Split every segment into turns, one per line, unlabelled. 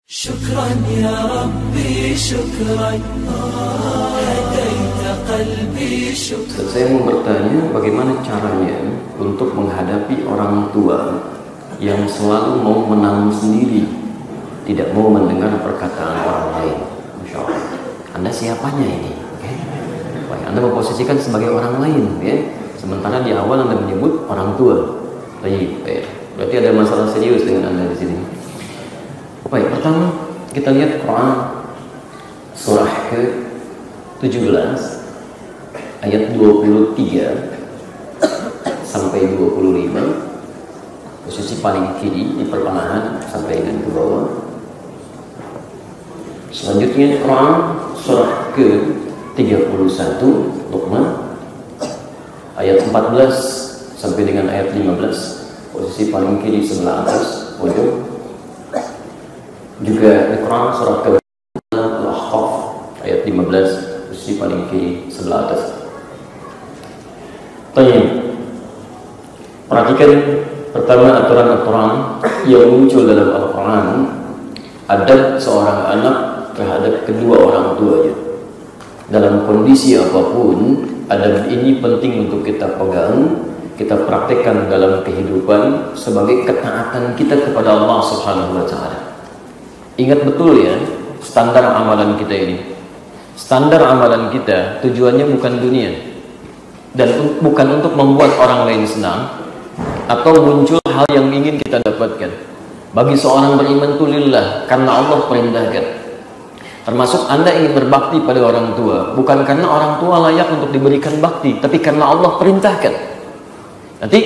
شكرا يا ربي شكرا هديت قلبي شكرا.
Saya mau bertanya, bagaimana caranya untuk menghadapi orang tua yang selalu mau menanggung sendiri, tidak mau mendengar perkataan orang lain. Masya Allah. Anda siapanya ini? Okay? Baik, Anda memposisikan sebagai orang lain, ya? Sementara di awal Anda menyebut orang tua. Baik. Berarti ada masalah serius dengan Anda di sini. Baik, pertama kita lihat Quran surah ke-17 ayat 23 sampai 25, posisi paling kiri di pertengahan sampai dengan ke bawah. Selanjutnya Quran surah ke-31 Luqman ayat 14 sampai dengan ayat 15, posisi paling kiri sebelah atas pojok. Juga di Quran surah Al-Ahqaf ayat 15, posisi paling kiri sebelah atas. Perhatikan pertama aturan-aturan yang muncul dalam Al-Quran, adab seorang anak terhadap kedua orang tuanya. Dalam kondisi apapun, adab ini penting untuk kita pegang, kita praktekkan dalam kehidupan sebagai ketaatan kita kepada Allah Subhanahu wa Ta'ala. Ingat betul ya, standar amalan kita ini. Standar amalan kita tujuannya bukan dunia, dan bukan untuk membuat orang lain senang atau muncul hal yang ingin kita dapatkan. Bagi seorang beriman itu lillah, karena Allah perintahkan. Termasuk Anda ingin berbakti pada orang tua, bukan karena orang tua layak untuk diberikan bakti, tapi karena Allah perintahkan. Nanti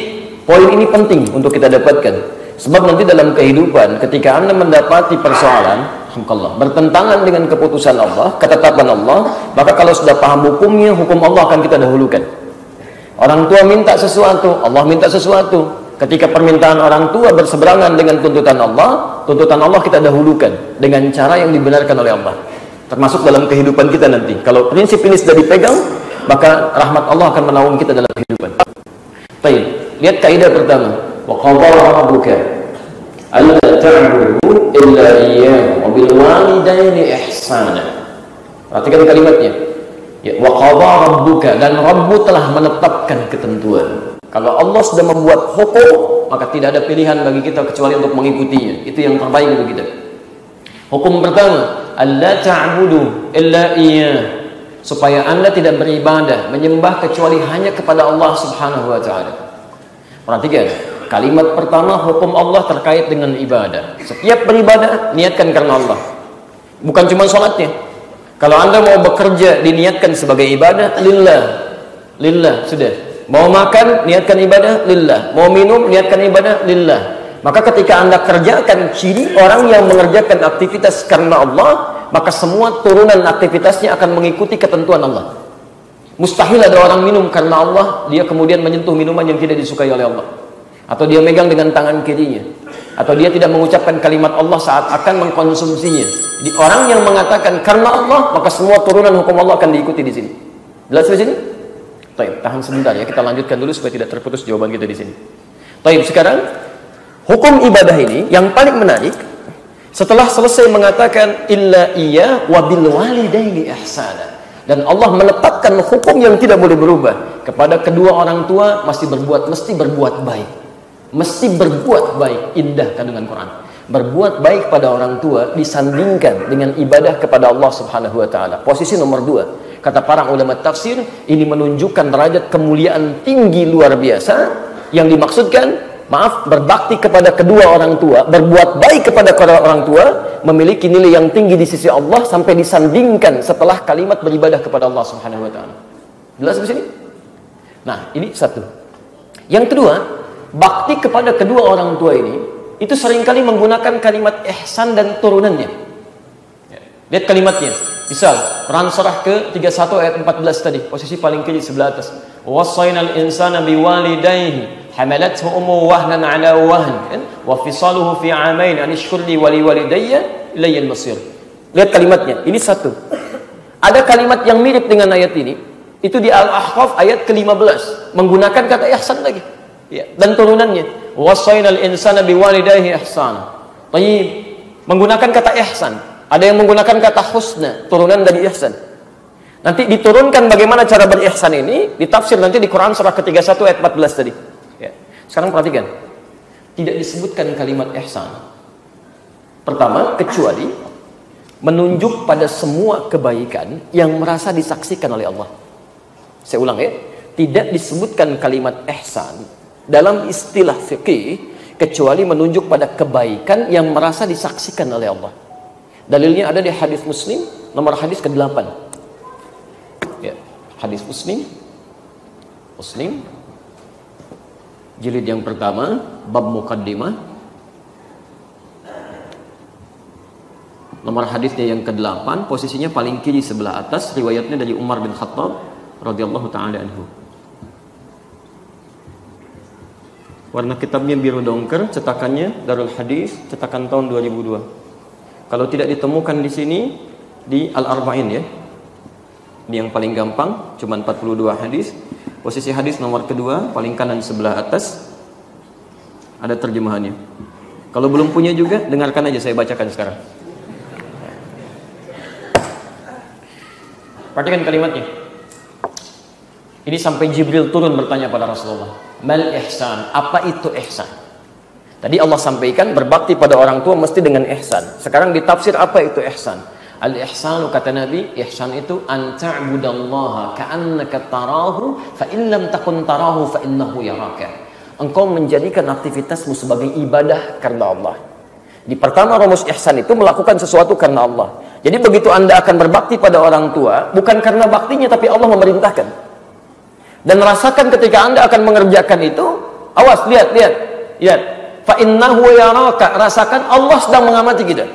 poin ini penting untuk kita dapatkan. Sebab nanti dalam kehidupan, ketika Anda mendapati persoalan, alhamdulillah, bertentangan dengan keputusan Allah, ketetapan Allah, maka kalau sudah paham hukumnya, hukum Allah akan kita dahulukan. Orang tua minta sesuatu, Allah minta sesuatu. Ketika permintaan orang tua berseberangan dengan tuntutan Allah kita dahulukan dengan cara yang dibenarkan oleh Allah. Termasuk dalam kehidupan kita nanti. Kalau prinsip ini sudah dipegang, maka rahmat Allah akan menaungi kita dalam kehidupan. Baik, lihat kaidah pertama. وَقَضَى رَبُّكَ أَلَّا تَعْبُدُوا إِلَّا إِيَّاهُ وَبِالْوَالِدَيْنِ إِحْسَانًا. Perhatikan kalimatnya. Ya, وَقَضَى رَبُّكَ, dan Rabbu telah menetapkan ketentuan. Kalau Allah sudah membuat hukum, maka tidak ada pilihan bagi kita kecuali untuk mengikutinya. Itu yang terbaik untuk kita. Hukum pertama, أَلَّا تَعْبُدُوا إِلَّا إِيَّاهُ, supaya Anda tidak beribadah, menyembah kecuali hanya kepada Allah Subhanahu wa Ta'ala. Perhatikan, kalimat pertama hukum Allah terkait dengan ibadah. Setiap beribadah niatkan karena Allah, bukan cuma sholatnya. Kalau Anda mau bekerja diniatkan sebagai ibadah, lillah sudah. Mau makan niatkan ibadah, lillah. Mau minum niatkan ibadah, lillah. Maka ketika Anda kerjakan ciri orang yang mengerjakan aktivitas karena Allah, maka semua turunan aktivitasnya akan mengikuti ketentuan Allah. Mustahil ada orang minum karena Allah, dia kemudian menyentuh minuman yang tidak disukai oleh Allah, atau dia megang dengan tangan kirinya, atau dia tidak mengucapkan kalimat Allah saat akan mengkonsumsinya. Di orang yang mengatakan karena Allah, maka semua turunan hukum Allah akan diikuti di sini. Jelas di sini? Tahan sebentar ya, kita lanjutkan dulu supaya tidak terputus jawaban kita di sini. Sekarang hukum ibadah ini yang paling menarik, setelah selesai mengatakan illa iya wa bil walidaini ihsana, dan Allah menetapkan hukum yang tidak boleh berubah kepada kedua orang tua, mesti berbuat baik. Mesti berbuat baik. Indah kandungan Quran. Berbuat baik pada orang tua disandingkan dengan ibadah kepada Allah Subhanahu wa Ta'ala. Posisi nomor 2. Kata para ulama tafsir, ini menunjukkan derajat kemuliaan tinggi luar biasa. Yang dimaksudkan, berbakti kepada kedua orang tua, berbuat baik kepada kedua orang tua, memiliki nilai yang tinggi di sisi Allah sampai disandingkan setelah kalimat beribadah kepada Allah Subhanahu wa Ta'ala. Jelas di sini? Nah, ini satu. Yang kedua, bakti kepada kedua orang tua ini itu seringkali menggunakan kalimat ihsan dan turunannya. Lihat kalimatnya. Misal, Quran surah ke-31 ayat 14 tadi, posisi paling kiri sebelah atas. وَوَصَّيْنَا الْإِنسَانَ بِوَالِدَيْهِ حملته أمه وهنا على وهن وفصاله في عامين أن اشكر لي ولوالدي إلي المصير. Lihat kalimatnya, ini satu. Ada kalimat yang mirip dengan ayat ini, itu di Al-Ahqaf ayat ke-15, menggunakan kata ihsan lagi. Ya, dan turunannya, wasainal insana biwalidayhi ihsana. Baik, menggunakan kata ihsan. Ada yang menggunakan kata husna, turunan dari ihsan. Nanti diturunkan bagaimana cara berihsan ini, ditafsir nanti di Quran surah ke-31 ayat 14 tadi. Ya. Sekarang perhatikan. Tidak disebutkan kalimat ihsan. Pertama, kecuali menunjuk pada semua kebaikan yang merasa disaksikan oleh Allah. Saya ulang ya. Tidak disebutkan kalimat ihsan dalam istilah fikih kecuali menunjuk pada kebaikan yang merasa disaksikan oleh Allah. Dalilnya ada di hadis Muslim nomor hadis ke-8. Ya, hadis Muslim jilid yang pertama, bab muqaddimah. Nomor hadisnya yang ke-8, posisinya paling kiri sebelah atas, riwayatnya dari Umar bin Khattab radhiyallahu taala anhu. Warna kitabnya biru dongker, cetakannya Darul Hadis, cetakan tahun 2002. Kalau tidak ditemukan di sini, di Al-Arba'in ya. Ini yang paling gampang, cuma 42 hadis. Posisi hadis nomor kedua, paling kanan sebelah atas, ada terjemahannya. Kalau belum punya juga, dengarkan aja saya bacakan sekarang. Perhatikan kalimatnya. Ini sampai Jibril turun bertanya pada Rasulullah, mal ihsan, apa itu ihsan? Tadi Allah sampaikan berbakti pada orang tua mesti dengan ihsan. Sekarang ditafsir apa itu ihsan. Al-ihsanu kata Nabi, ihsan itu an ta'budallaha ka'annaka tarahu fa in lam takun tarahu fa innahu yaraka. Engkau menjadikan aktivitasmu sebagai ibadah karena Allah. Di pertama rumus ihsan itu melakukan sesuatu karena Allah. Jadi begitu Anda akan berbakti pada orang tua, bukan karena baktinya tapi Allah memerintahkan. Dan rasakan ketika Anda akan mengerjakan itu, awas, lihat. Fa innahu yaraka, rasakan Allah sedang mengamati kita.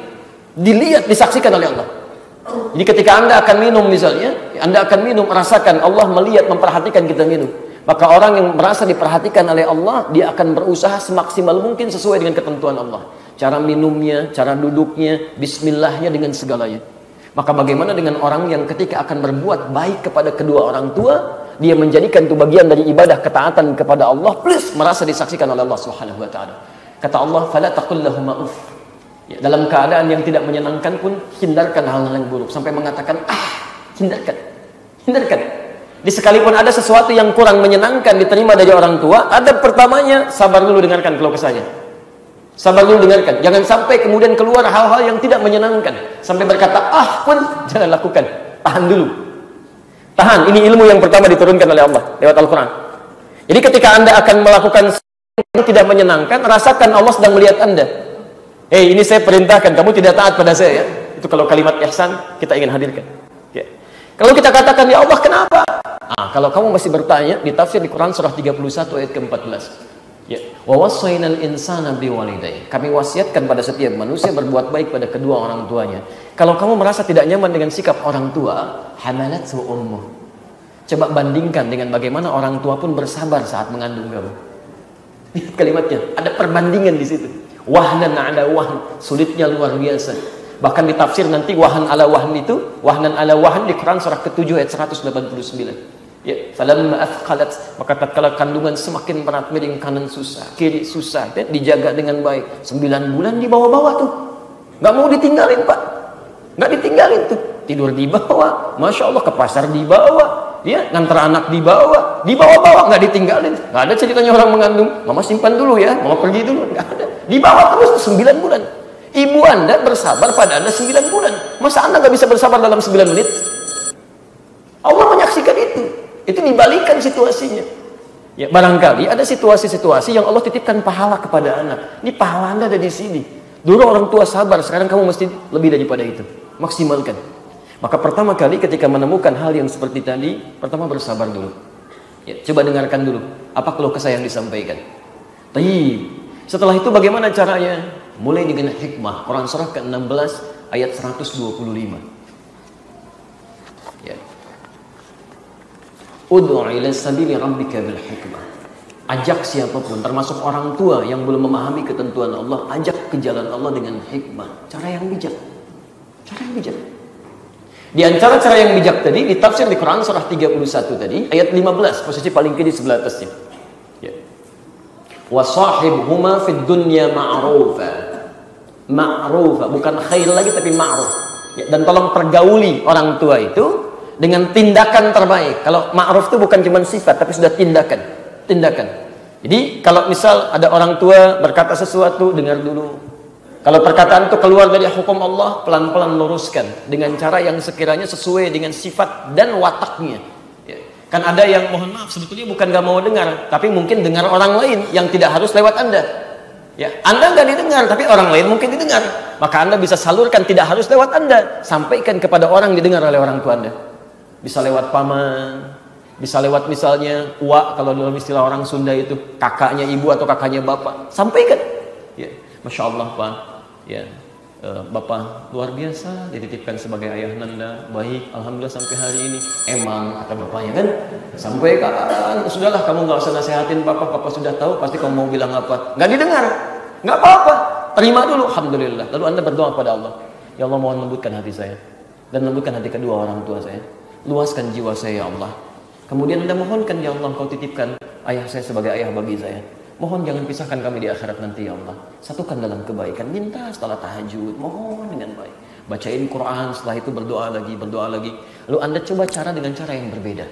Dilihat, disaksikan oleh Allah. Jadi ketika Anda akan minum misalnya, Anda akan minum, rasakan Allah melihat, memperhatikan kita minum. Maka orang yang merasa diperhatikan oleh Allah, dia akan berusaha semaksimal mungkin sesuai dengan ketentuan Allah. Cara minumnya, cara duduknya, bismillahnya dengan segalanya. Maka bagaimana dengan orang yang ketika akan berbuat baik kepada kedua orang tua, dia menjadikan itu bagian dari ibadah ketaatan kepada Allah plus merasa disaksikan oleh Allah Subhanahu wa taala. Kata Allah, "Fala taqul lahum uff." Ya, dalam keadaan yang tidak menyenangkan pun hindarkan hal-hal yang buruk sampai mengatakan hindarkan. Di sekalipun ada sesuatu yang kurang menyenangkan diterima dari orang tua, adab pertamanya sabar dulu, dengarkan keluh kesahnya. Sabar dulu, dengarkan. Jangan sampai kemudian keluar hal-hal yang tidak menyenangkan. Sampai berkata, pun jangan lakukan. Tahan dulu. Tahan. Ini ilmu yang pertama diturunkan oleh Allah lewat Al-Quran. Jadi ketika Anda akan melakukan sesuatu yang tidak menyenangkan, rasakan Allah sedang melihat Anda. Ini saya perintahkan, kamu tidak taat pada saya. Ya? Itu kalau kalimat ihsan kita ingin hadirkan. Ya. Kalau kita katakan, ya Allah kenapa? Kalau kamu masih bertanya, ditafsir di Quran surah 31 ayat ke-14. Ya, wa wassaynal insana biwalidayhi. Kami wasiatkan pada setiap manusia berbuat baik pada kedua orang tuanya. Kalau kamu merasa tidak nyaman dengan sikap orang tua, hamalathu ummuh. Coba bandingkan dengan bagaimana orang tua pun bersabar saat mengandung kamu. Lihat kalimatnya, ada perbandingan di situ. Wahnan ala wahn, sulitnya luar biasa. Bahkan ditafsir nanti wahnan ala wahn di Quran surah ke-7 ayat 189. Ya, falamma athqalat, maka tatkala kandungan semakin berat, miring kanan susah, kiri susah, dijaga dengan baik. 9 bulan dibawa-bawa tuh. Nggak mau ditinggalin, Pak. Nggak ditinggalin tuh. Tidur dibawa, Masya Allah, ke pasar dibawa, ya, ngantar anak dibawa, nggak ditinggalin. Nggak ada ceritanya orang mengandung, mama simpan dulu ya, mama pergi dulu, nggak ada. Dibawa terus 9 bulan. Ibu Anda bersabar pada Anda 9 bulan. Masa Anda nggak bisa bersabar dalam 9 menit? Allah menyaksikan itu. Itu dibalikan situasinya. Ya, barangkali ada situasi-situasi yang Allah titipkan pahala kepada anak. Ini pahala Anda ada di sini. Dulu orang tua sabar, sekarang kamu mesti lebih daripada itu. Maksimalkan. Maka pertama kali ketika menemukan hal yang seperti tadi, pertama bersabar dulu. Ya, coba dengarkan dulu apa keluh kesah yang disampaikan. Tayyib. Setelah itu bagaimana caranya? Mulai dengan hikmah. Quran surah ke-16 ayat 125. Ya. Ud'u ila sabili rabbika bil hikmah. Ajak siapapun, termasuk orang tua yang belum memahami ketentuan Allah, ajak ke jalan Allah dengan hikmah. Cara yang bijak. Di antara cara yang bijak tadi ditafsir di Quran surah 31 tadi ayat 15, posisi paling kiri sebelah atasnya. Ya. Wa sahibhuma fid dunya ma'rufa. ma'rufa, bukan khair lagi tapi ma'ruf. Ya, dan tolong pergauli orang tua itu dengan tindakan terbaik. Kalau ma'ruf itu bukan cuma sifat tapi sudah tindakan. Jadi kalau misal ada orang tua berkata sesuatu, dengar dulu. Kalau perkataan itu keluar dari hukum Allah, pelan-pelan luruskan dengan cara yang sekiranya sesuai dengan sifat dan wataknya. Ya. Kan ada yang mohon maaf sebetulnya bukan gak mau dengar, tapi mungkin dengar orang lain yang tidak harus lewat Anda. Ya, Anda nggak didengar, tapi orang lain mungkin didengar. Maka Anda bisa salurkan, tidak harus lewat Anda. Sampaikan kepada orang didengar oleh orang tua Anda. Bisa lewat paman, bisa lewat misalnya uak, kalau dalam istilah orang Sunda itu kakaknya ibu atau kakaknya bapak. Sampaikan. Ya, Masya Allah Pak. Ya, Bapak luar biasa dititipkan sebagai ayah Nanda. Baik, alhamdulillah sampai hari ini. Emang kata bapaknya kan, sampaikan. Sudahlah kamu nggak usah nasihatin papa sudah tahu. Pasti kamu mau bilang apa? Nggak didengar, nggak apa-apa. Terima dulu, alhamdulillah. Lalu Anda berdoa kepada Allah. Ya Allah, mohon lembutkan hati saya dan lembutkan hati kedua orang tua saya. Luaskan jiwa saya ya Allah. Kemudian Anda mohonkan ya Allah, Kau titipkan ayah saya sebagai ayah bagi saya. Mohon jangan pisahkan kami di akhirat nanti ya Allah. Satukan dalam kebaikan. Minta setelah tahajud, mohon dengan baik. Bacain Quran, setelah itu berdoa lagi. Lalu Anda coba cara dengan cara yang berbeda.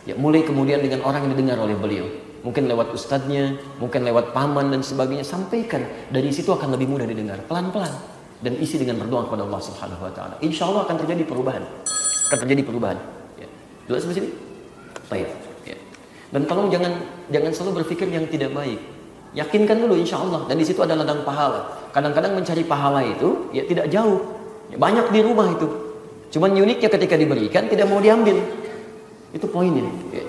Ya, mulai kemudian dengan orang yang didengar oleh beliau. Mungkin lewat ustadznya, mungkin lewat paman dan sebagainya. Sampaikan. Dari situ akan lebih mudah didengar. Pelan-pelan. Dan isi dengan berdoa kepada Allah Subhanahu wa taala. Insya Allah akan terjadi perubahan. Ya. Jelas sampai sini? Baik. Dan tolong jangan selalu berpikir yang tidak baik. Yakinkan dulu insya Allah. Dan di situ ada ladang pahala. Kadang-kadang mencari pahala itu ya tidak jauh. Ya, banyak di rumah itu. Cuman uniknya ketika diberikan tidak mau diambil. Itu poinnya. Ya.